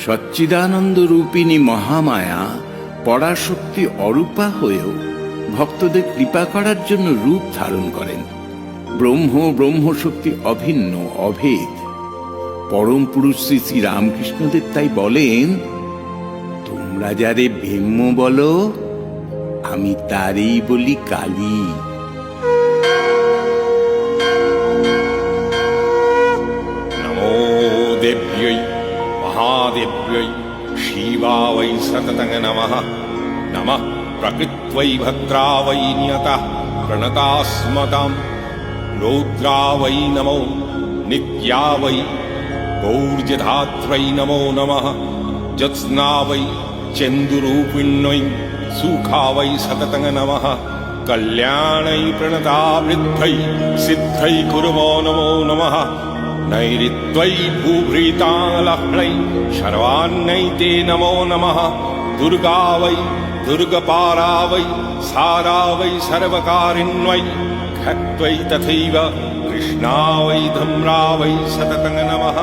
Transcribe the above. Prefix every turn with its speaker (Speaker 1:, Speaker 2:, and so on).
Speaker 1: সচ্চিদানন্দ রূপিণী মহামায়া পরাশক্তি অরূপা হয়েও ভক্তদের কৃপা করার জন্য রূপ ধারণ করেন। ব্রহ্মশক্তি অভিন্ন, অভেদ। পরম পুরুষ শ্রী শ্রী রামকৃষ্ণদেব তাই বলেন, তোমরা যারে ব্রহ্ম বলো, আমি তারেই বলি কালী।
Speaker 2: নমো দেব্যৈ মহাদেব্যৈ শিবাयै সততং নমঃ। নমঃ প্রকৃত্यै ভদ্রাयै নিয়তঃ প্রণতাস্মতাম। রৌদ্রাयै নমো নিত্যাयै গৌর্যধাত্রৈ নমো নমঃ। জ্যোৎস্নাयै চন্দুরূপিণ্যৈ সুখাयै সততং নমঃ। কল্যাণৈ প্রণতাবৃদ্ধৈ সিদ্ধৈ কুর্মো নমো নমঃ। নৈরিত্यै ভূভৃতালহ্नै শর্বাণ্যৈ তে নমো নমঃ। দুর্গাयै দুর্গপারাयै সারাयै সর্বকারিণ্যৈ খত্ত্বৈ তথৈব কৃষ্ণাयै ধূম্রাयै সততং নমঃ।